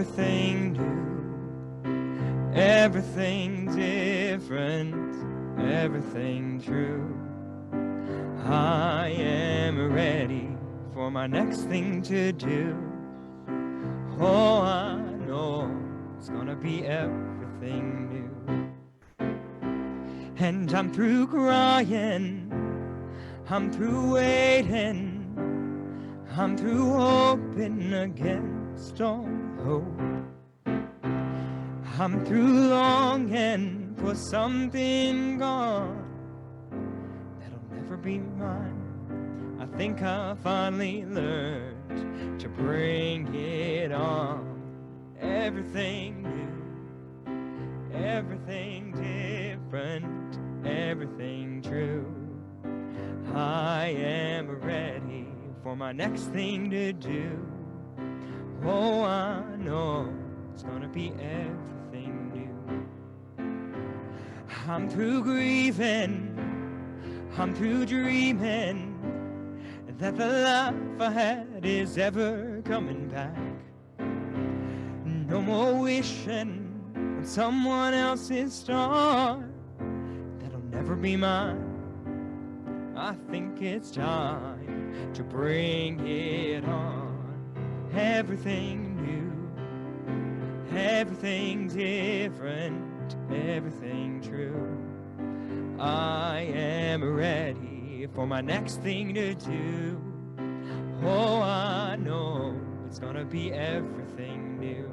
everything new, everything different, everything true. I am ready for my next thing to do. Oh, I know it's gonna be everything new. And I'm through crying, I'm through waiting, I'm through hoping against all hope. I'm through longing for something gone that'll never be mine. I think I finally learned to bring it on. Everything new, everything different, everything true. I am ready for my next thing to do. Oh, I know it's gonna be everything new. I'm through grieving, I'm through dreaming that the life I had is ever coming back. No more wishing on someone else's star that'll never be mine. I think it's time to bring it on. Everything new, everything different, everything true. I am ready for my next thing to do. Oh, I know it's gonna be everything new.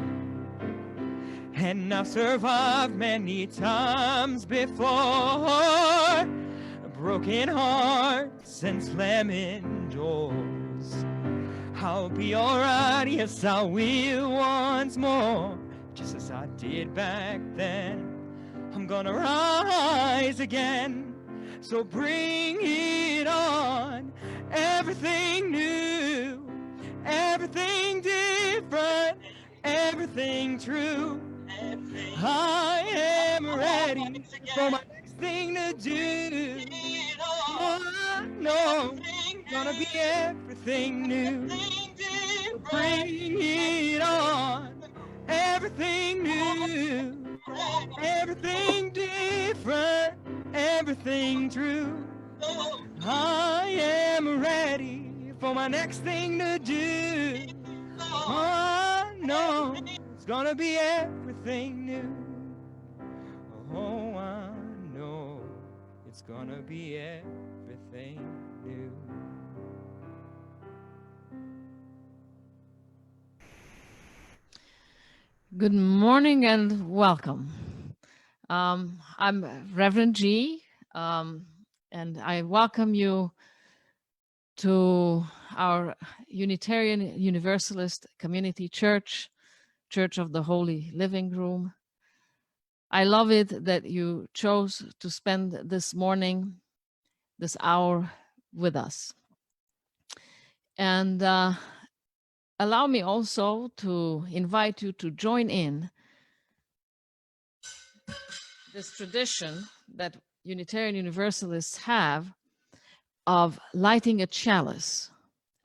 And I've survived many times before, broken hearts and slamming doors. I'll be alright, yes I will once more, just as I did back then. I'm gonna rise again, so bring it on. Everything new, everything different, everything true. I am ready for my next thing to do. Oh, I know it's gonna be everything new. Bring it on. Everything new, everything different, everything true. I am ready for my next thing to do. Oh, no, it's gonna be everything new. Oh, I know it's gonna be everything new. Good morning and welcome. I'm Reverend G, and I welcome you to our Unitarian Universalist Community Church, Church of the Holy Living Room. I love it that you chose to spend this morning, this hour with us. And allow me also to invite you to join in this tradition that Unitarian Universalists have of lighting a chalice,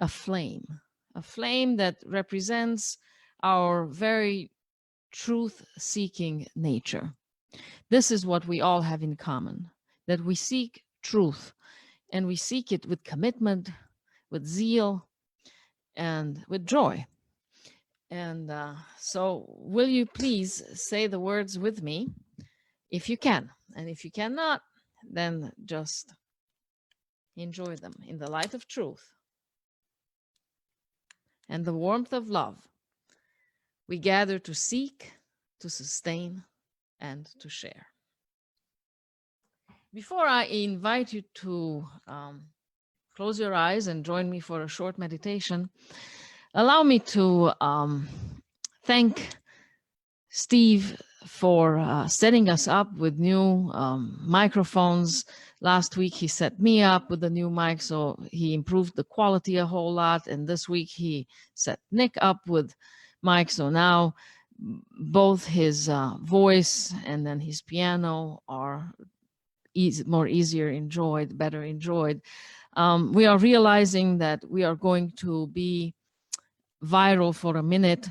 a flame that represents our very truth-seeking nature. This is what we all have in common, that we seek truth, and we seek it with commitment, with zeal, and with joy. And so will you please say the words with me, if you can. And if you cannot, then just enjoy them. In the light of truth and the warmth of love, we gather to seek, to sustain, and to share. Before I invite you to close your eyes and join me for a short meditation, allow me to thank Steve for setting us up with new microphones. Last week he set me up with a new mic, so he improved the quality a whole lot. And this week he set Nick up with mic, so now both his voice and then his piano are easier enjoyed, better enjoyed. We are realizing that we are going to be viral for a minute,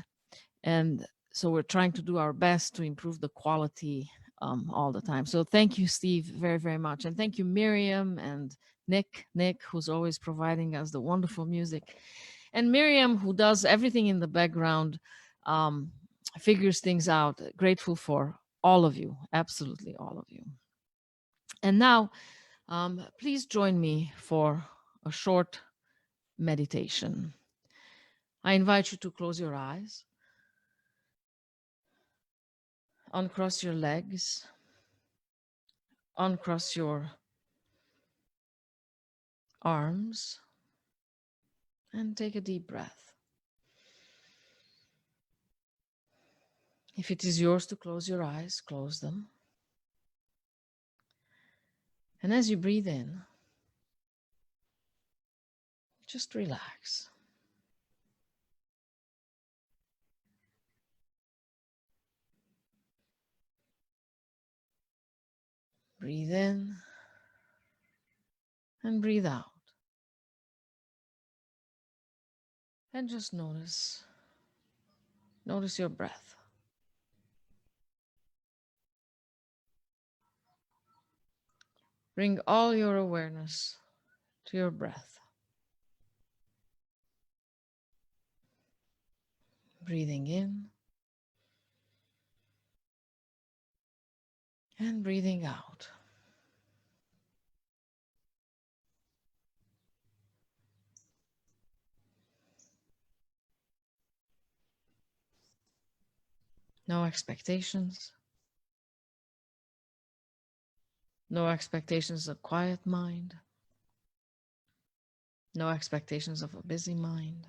and So we're trying to do our best to improve the quality all the time. So thank you, Steve, very, very much. And thank you, Miriam and Nick, who's always providing us the wonderful music. And Miriam, who does everything in the background, figures things out. Grateful for all of you, absolutely all of you. And now, please join me for a short meditation. I invite you to close your eyes, uncross your legs, uncross your arms, and take a deep breath. If it is yours to close your eyes, close them. And as you breathe in, just relax. Breathe in and breathe out. And just notice your breath. Bring all your awareness to your breath. Breathing in and breathing out. No expectations. No expectations of quiet mind. No expectations of a busy mind.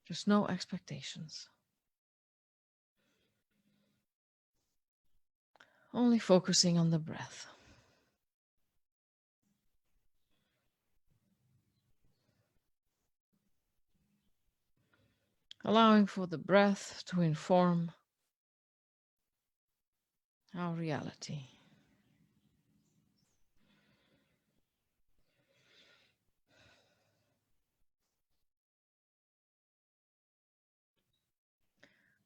Just no expectations. Only focusing on the breath. Allowing for the breath to inform our reality.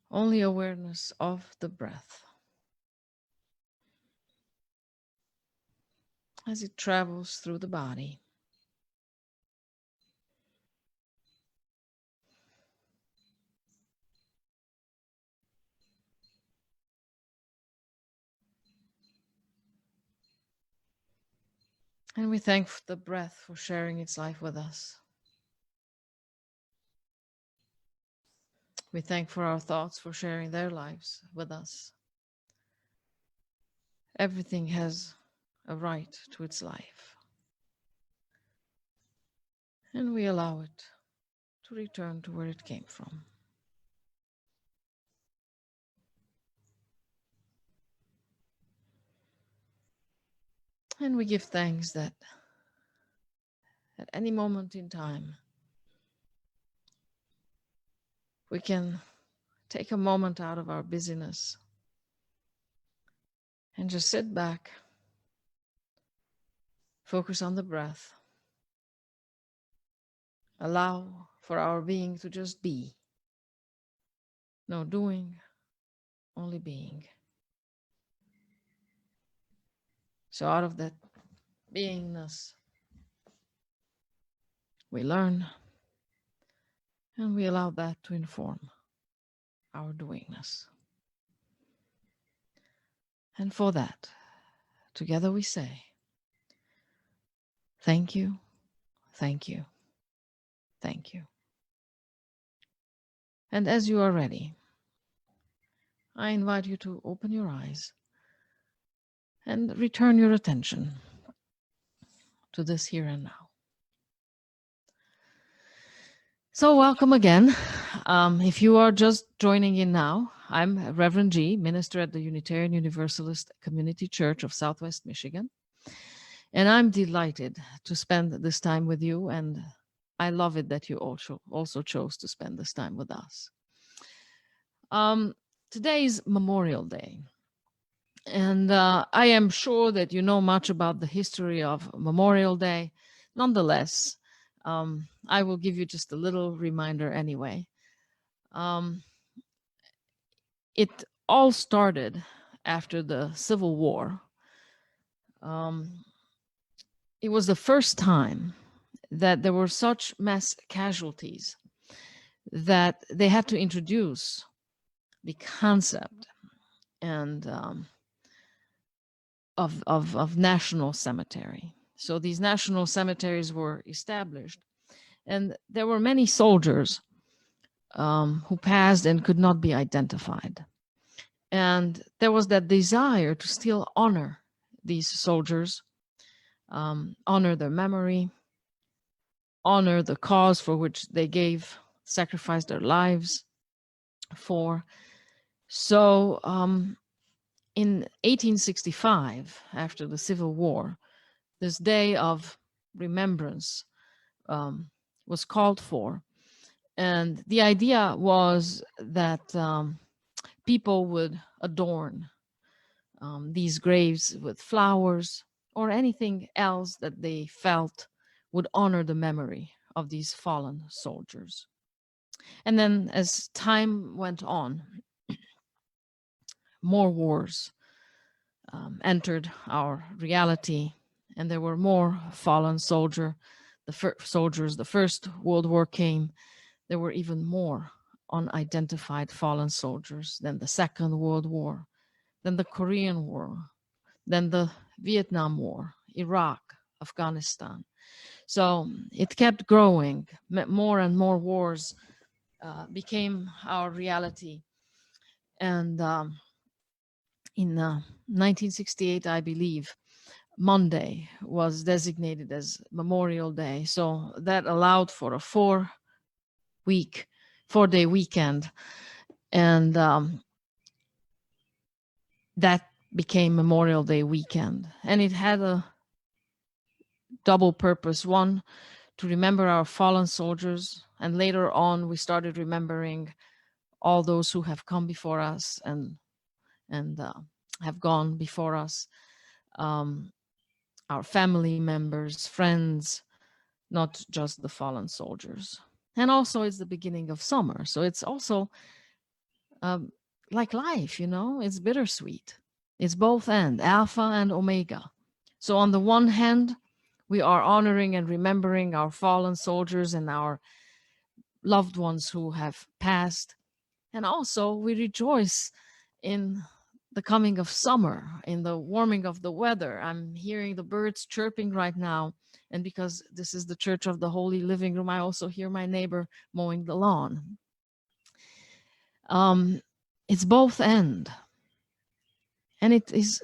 Only awareness of the breath as it travels through the body. And we thank the breath for sharing its life with us. We thank for our thoughts for sharing their lives with us. Everything has a right to its life. And we allow it to return to where it came from. And we give thanks that at any moment in time, we can take a moment out of our busyness and just sit back, focus on the breath, allow for our being to just be. No doing, only being. So out of that beingness, we learn, and we allow that to inform our doingness. And for that, together we say, thank you, thank you, thank you. And as you are ready, I invite you to open your eyes and return your attention to this here and now. So welcome again. If you are just joining in now, I'm Reverend G, minister at the Unitarian Universalist Community Church of Southwest Michigan. And I'm delighted to spend this time with you, and I love it that you also chose to spend this time with us. Today is Memorial Day. And I am sure that you know much about the history of Memorial Day. Nonetheless, I will give you just a little reminder anyway. Um, it all started after the Civil War. Um, it was the first time that there were such mass casualties that they had to introduce the concept and of national cemetery. So these national cemeteries were established, and there were many soldiers who passed and could not be identified. And there was that desire to still honor these soldiers, honor their memory, honor the cause for which they sacrificed their lives for. So in 1865, after the Civil War, this day of remembrance was called for. And the idea was that people would adorn these graves with flowers or anything else that they felt would honor the memory of these fallen soldiers. And then as time went on, more wars entered our reality, and there were more fallen soldiers. The First World War came. There were even more unidentified fallen soldiers. Then the Second World War, then the Korean War, then the Vietnam War, Iraq, Afghanistan. So it kept growing. More and more wars became our reality. And in 1968, I believe, Monday was designated as Memorial Day. So that allowed for a 4-day weekend. And that became Memorial Day weekend. And it had a double purpose. One, to remember our fallen soldiers. And later on, we started remembering all those who have come before us and have gone before us. Our family members, friends, not just the fallen soldiers. And also, it's the beginning of summer. So it's also like life, it's bittersweet. It's both alpha and omega. So on the one hand, we are honoring and remembering our fallen soldiers and our loved ones who have passed. And also, we rejoice in the coming of summer, in the warming of the weather. I'm hearing the birds chirping right now. And because this is the Church of the Holy Living Room, I also hear my neighbor mowing the lawn. It's both and. And it is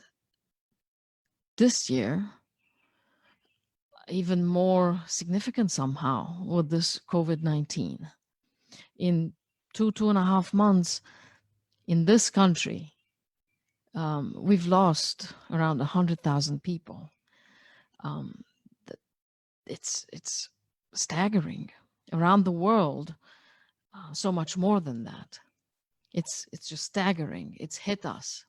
this year even more significant somehow with this COVID-19. In 2.5 months in this country, we've lost around 100,000 people. It's staggering. Around the world, so much more than that. It's just staggering. It's hit us.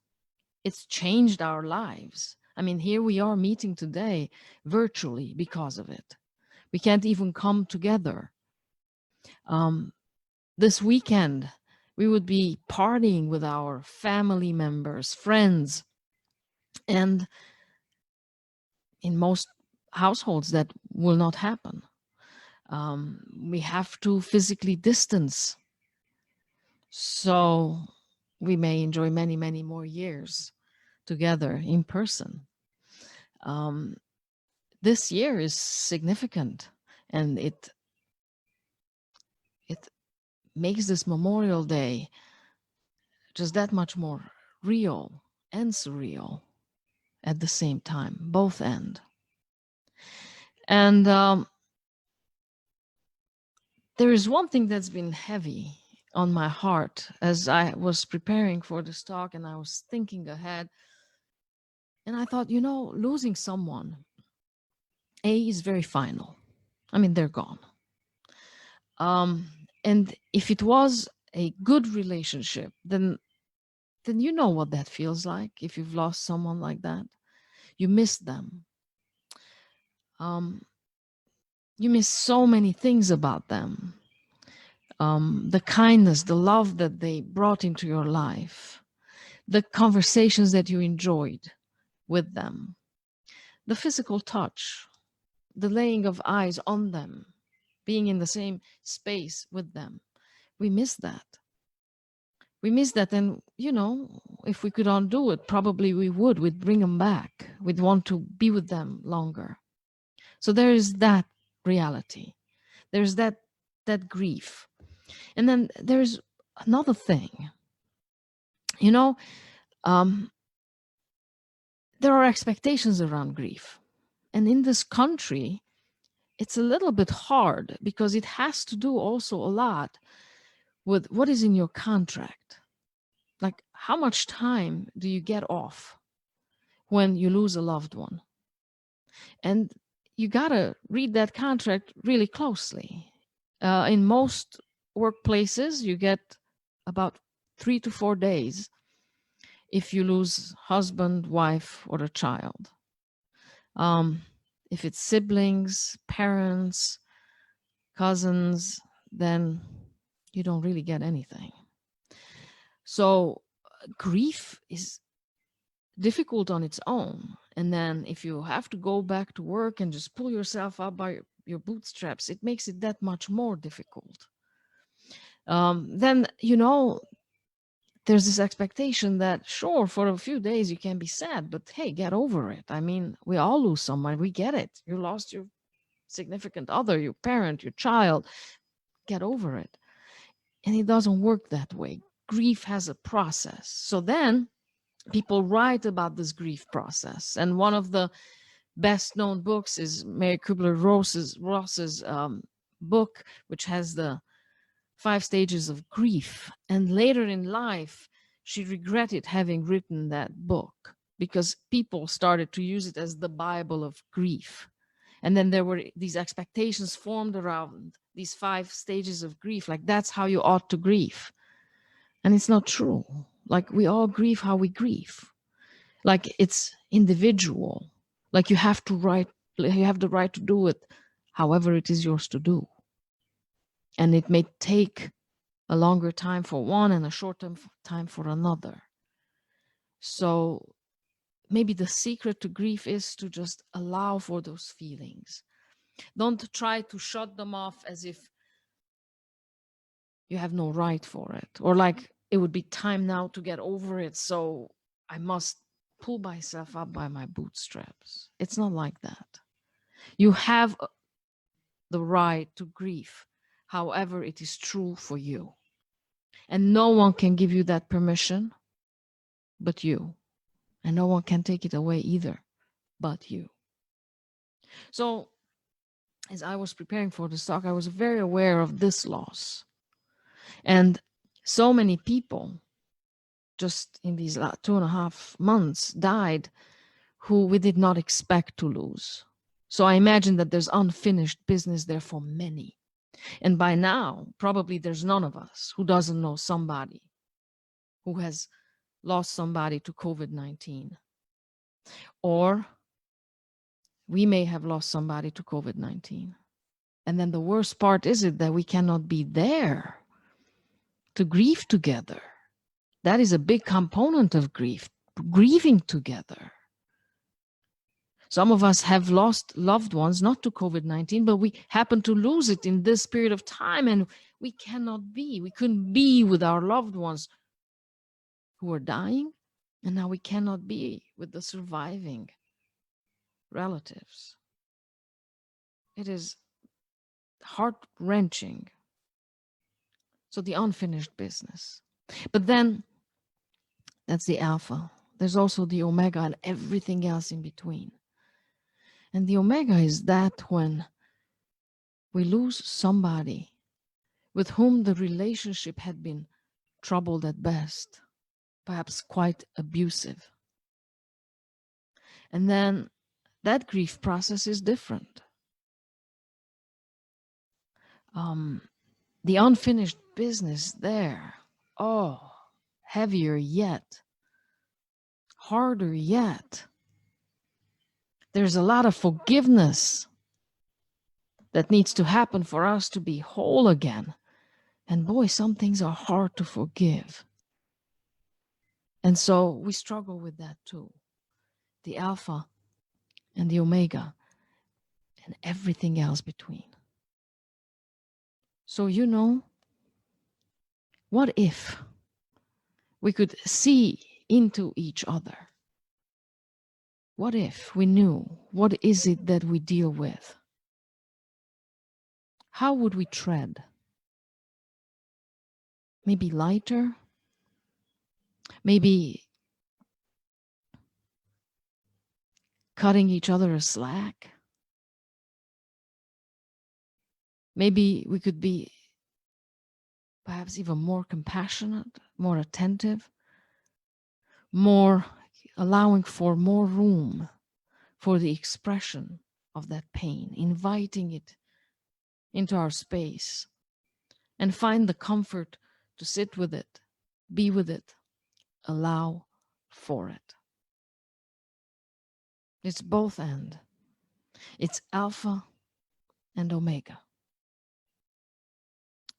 It's changed our lives. I mean, here we are meeting today virtually because of it. We can't even come together. This weekend, we would be partying with our family members, friends, and in most households that will not happen. We have to physically distance, so we may enjoy many, many more years together in person. This year is significant, and it makes this Memorial Day just that much more real and surreal at the same time, both end. And there is one thing that's been heavy on my heart as I was preparing for this talk, and I was thinking ahead, and I thought, losing someone, is very final. I mean, they're gone. And if it was a good relationship, then you know what that feels like if you've lost someone like that. You miss them. You miss so many things about them. the kindness, the love that they brought into your life, the conversations that you enjoyed with them, the physical touch, the laying of eyes on them, being in the same space with them. We miss that. We miss that. And, you know, if we could undo it, probably we would. We'd bring them back. We'd want to be with them longer. So there is that reality. There's that grief. And then there's another thing. You know, there are expectations around grief. And in this country, it's a little bit hard because it has to do also a lot with what is in your contract. Like, how much time do you get off when you lose a loved one? And you got to read that contract really closely. In most workplaces, you get about 3 to 4 days if you lose husband, wife, or a child. If it's siblings, parents, cousins, then you don't really get anything. So grief is difficult on its own. And then if you have to go back to work and just pull yourself up by your bootstraps, it makes it that much more difficult. Then, you know, there's this expectation that, sure, for a few days you can be sad, but hey, get over it. I mean, we all lose someone. We get it. You lost your significant other, your parent, your child. Get over it. And it doesn't work that way. Grief has a process. So then people write about this grief process. And one of the best known books is Mary Kubler-Ross's book, which has the 5 stages of grief. And later in life, she regretted having written that book because people started to use it as the Bible of grief. And then there were these expectations formed around these 5 stages of grief, like that's how you ought to grieve. And it's not true. Like, we all grieve how we grieve. Like, it's individual. Like, you have the right to do it however it is yours to do. And it may take a longer time for one and a shorter time for another. So maybe the secret to grief is to just allow for those feelings. Don't try to shut them off as if you have no right for it, or like it would be time now to get over it, so I must pull myself up by my bootstraps. It's not like that. You have the right to grieve however it is true for you. And no one can give you that permission but you. And no one can take it away either but you. So as I was preparing for this talk, I was very aware of this loss. And so many people just in these 2.5 months died who we did not expect to lose. So I imagine that there's unfinished business there for many. And by now, probably there's none of us who doesn't know somebody who has lost somebody to COVID-19. Or we may have lost somebody to COVID-19. And then the worst part is it that we cannot be there to grieve together. That is a big component of grief, grieving together. Some of us have lost loved ones, not to COVID-19, but we happen to lose it in this period of time, and we couldn't be with our loved ones who are dying, and now we cannot be with the surviving relatives. It is heart-wrenching. So the unfinished business. But then, that's the alpha. There's also the omega and everything else in between. And the omega is that when we lose somebody with whom the relationship had been troubled at best, perhaps quite abusive. And then that grief process is different. The unfinished business there, heavier yet, harder yet. There's a lot of forgiveness that needs to happen for us to be whole again. And boy, some things are hard to forgive. And so we struggle with that too. The Alpha and the Omega and everything else between. So, what if we could see into each other? What if we knew what is it that we deal with? How would we tread? Maybe lighter? Maybe cutting each other a slack? Maybe we could be perhaps even more compassionate, more attentive, more allowing for more room for the expression of that pain, inviting it into our space, and find the comfort to sit with it, be with it, allow for it. It's both and. It's Alpha and Omega.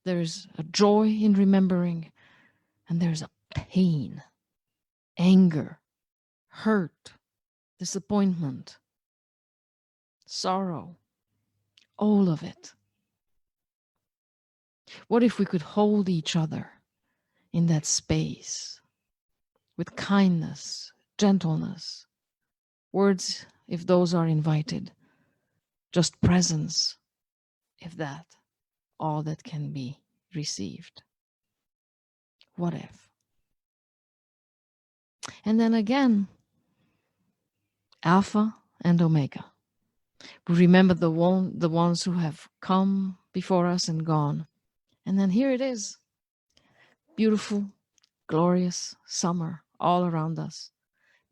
There's a joy in remembering, and there's a pain, anger, hurt, disappointment, sorrow, all of it. What if we could hold each other in that space with kindness, gentleness, words if those are invited, just presence if that all that can be received? What if? And then again, Alpha and Omega. We remember the ones who have come before us and gone. And then here it is. Beautiful, glorious summer all around us.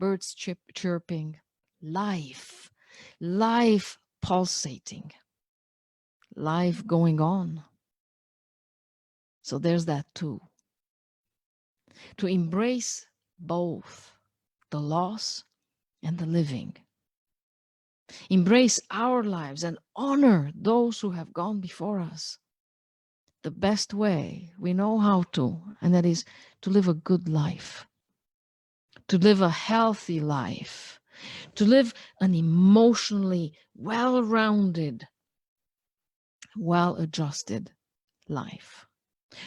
Birds chirping, life pulsating, life going on. So there's that too. To embrace both the loss and the living. Embrace our lives and honor those who have gone before us the best way we know how to, and that is to live a good life, to live a healthy life, to live an emotionally well-rounded, well-adjusted life.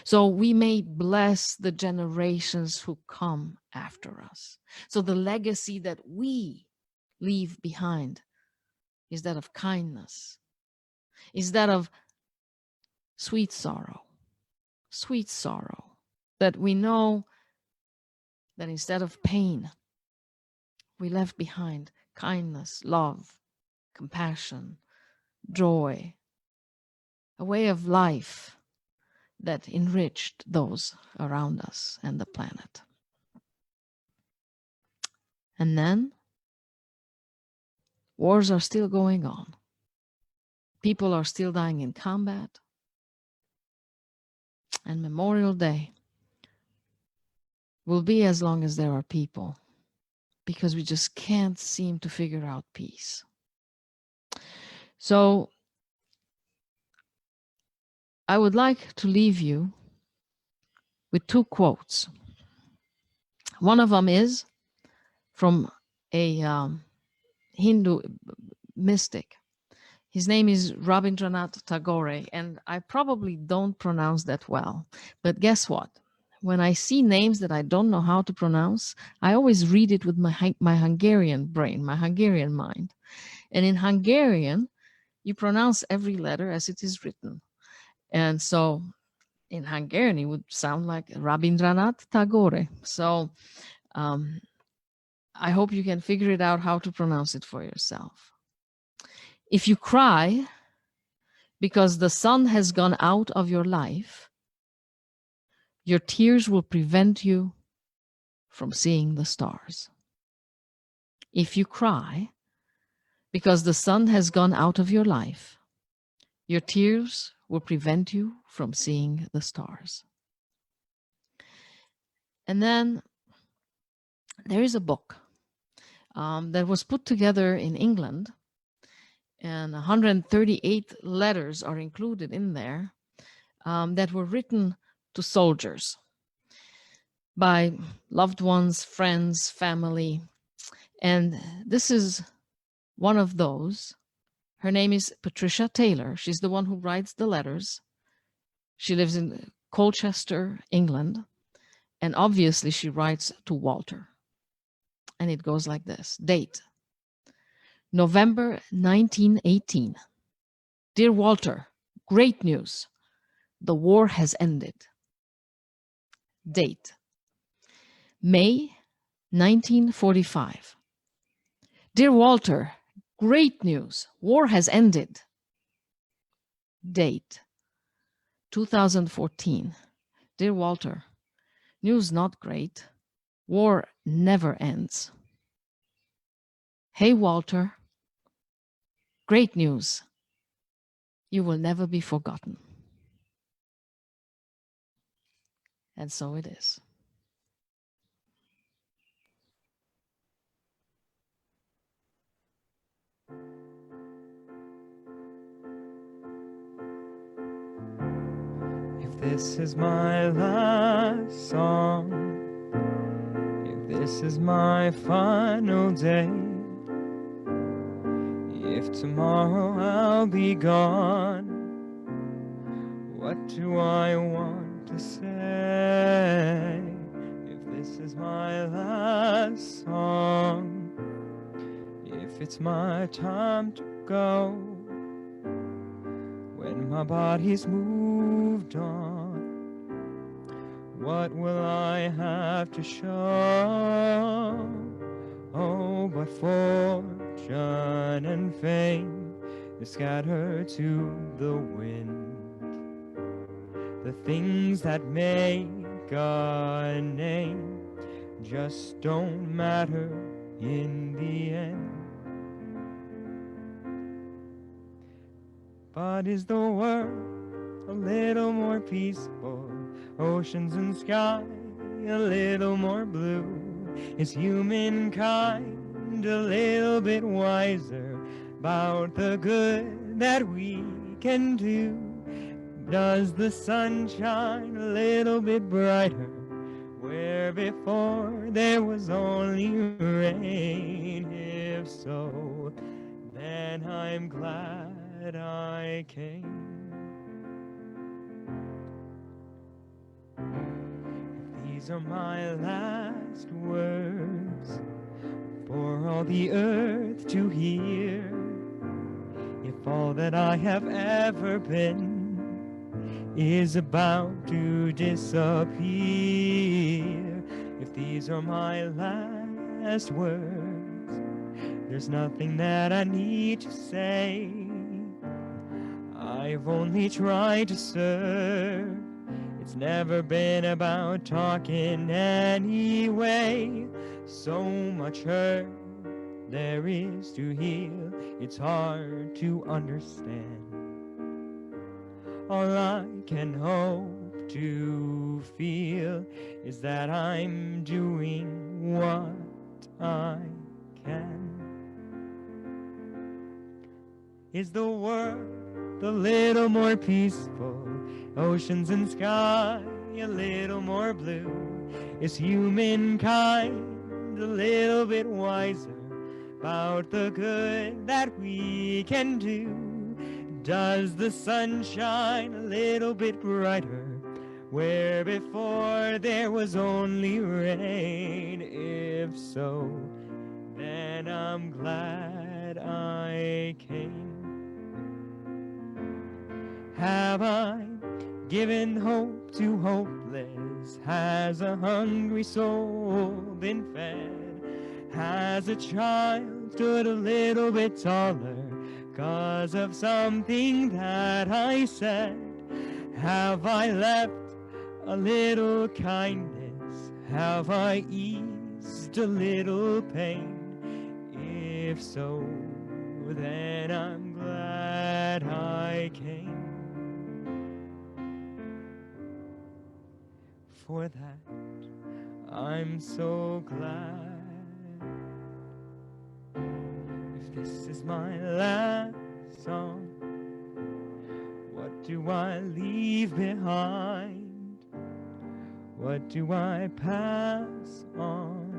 So we may bless the generations who come after us. So the legacy that we leave behind is that of kindness, is that of sweet sorrow, that we know that instead of pain, we left behind kindness, love, compassion, joy, a way of life that enriched those around us and the planet. And then wars are still going on. People are still dying in combat. And Memorial Day will be as long as there are people, because we just can't seem to figure out peace. So I would like to leave you with two quotes. One of them is from a Hindu mystic. His name is Rabindranath Tagore, and I probably don't pronounce that well. But guess what? When I see names that I don't know how to pronounce, I always read it with my Hungarian brain, my Hungarian mind. And in Hungarian, you pronounce every letter as it is written. And so in Hungarian, it would sound like Rabindranath Tagore. So I hope you can figure it out how to pronounce it for yourself. If you cry because the sun has gone out of your life, your tears will prevent you from seeing the stars. If you cry because the sun has gone out of your life, your tears will prevent you from seeing the stars. And then there is a book that was put together in England, and 138 letters are included in there that were written to soldiers by loved ones, friends, family. And this is one of those. Her name is Patricia Taylor. She's the one who writes the letters. She lives in Colchester, England. And obviously, she writes to Walter. And it goes like this. Date: November 1918. Dear Walter, great news. The war has ended. Date: May 1945. Dear Walter, great news. War has ended. Date: 2014. Dear Walter, news not great. War never ends. Hey Walter, great news. You will never be forgotten. And so it is. If this is my last song, if this is my final day, if tomorrow I'll be gone, what do I want to say? If this is my last song, if it's my time to go, when my body's moved on, what will I have to show? Oh, but fortune and fame is scattered to the wind. The things that make a name just don't matter in the end. But is the world a little more peaceful? Oceans and sky a little more blue? Is humankind a little bit wiser about the good that we can do? Does the sun shine a little bit brighter where before there was only rain? If so, then I'm glad I came. These are my last words for all the earth to hear. If all that I have ever been is about to disappear, if these are my last words, there's nothing that I need to say. I've only tried to serve. It's never been about talking anyway. So much hurt there is to heal, it's hard to understand. All I can hope to feel is that I'm doing what I can. Is the world a little more peaceful? Oceans and sky a little more blue? Is humankind a little bit wiser about the good that we can do? Does the sun shine a little bit brighter where before there was only rain? If so, then I'm glad I came. Have I given hope to hopeless? Has a hungry soul been fed? Has a child stood a little bit taller 'cause of something that I said? Have I left a little kindness? Have I eased a little pain? If so, then I'm glad I came. For that, I'm so glad. If this is my last song, what do I leave behind? What do I pass on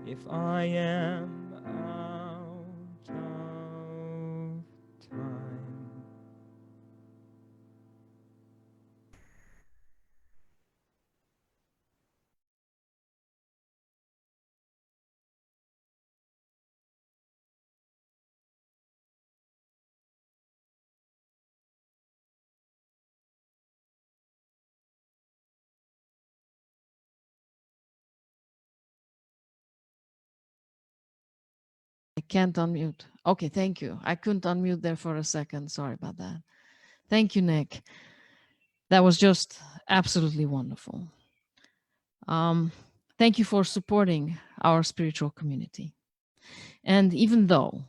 if I am out of time? I can't unmute. Okay, thank you. I couldn't unmute there for a second. Sorry about that. Thank you, Nick. That was just absolutely wonderful. Thank you for supporting our spiritual community. And even though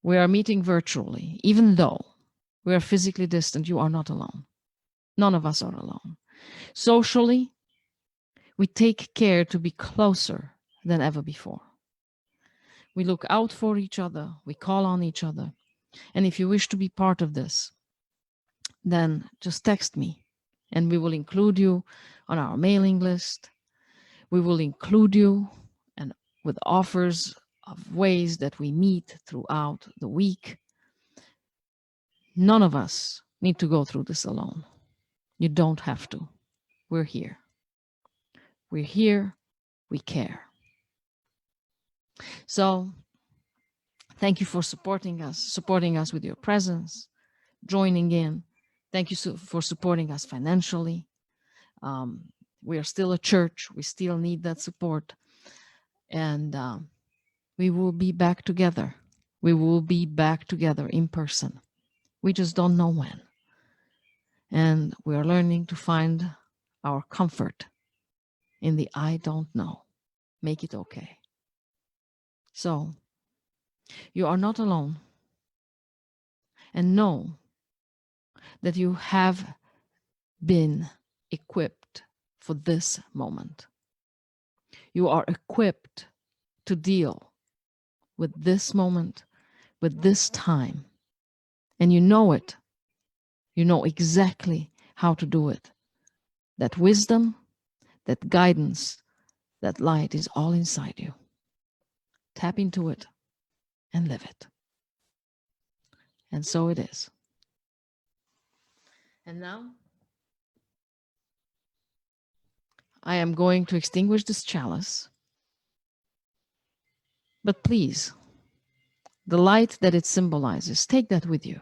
we are meeting virtually, even though we are physically distant, you are not alone. None of us are alone. Socially, we take care to be closer than ever before. We look out for each other, we call on each other. And if you wish to be part of this, then just text me and we will include you on our mailing list. We will include you and with offers of ways that we meet throughout the week. None of us need to go through this alone. You don't have to. We're here. We're here. We care. So thank you for supporting us with your presence, joining in. Thank you for supporting us financially. We are still a church. We still need that support. And we will be back together. We will be back together in person. We just don't know when. And we are learning to find our comfort in the I don't know. Make it okay. So you are not alone. And know that you have been equipped for this moment. You are equipped to deal with this moment, with this time. And you know it. You know exactly how to do it. That wisdom, that guidance, that light is all inside you. Tap into it and live it. And so it is. And now I am going to extinguish this chalice. But please, the light that it symbolizes, take that with you.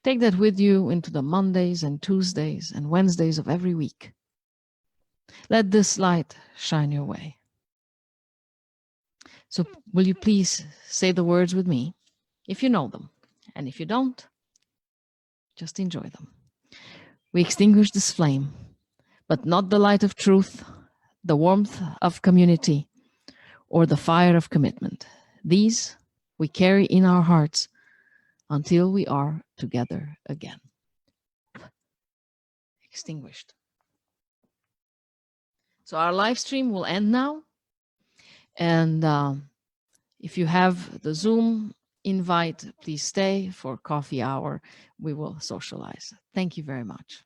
Take that with you into the Mondays and Tuesdays and Wednesdays of every week. Let this light shine your way. So will you please say the words with me, if you know them, and if you don't, just enjoy them. We extinguish this flame, but not the light of truth, the warmth of community, or the fire of commitment. These we carry in our hearts until we are together again. Extinguished. So our live stream will end now. And if you have the Zoom invite, please stay for coffee hour. We will socialize. Thank you very much.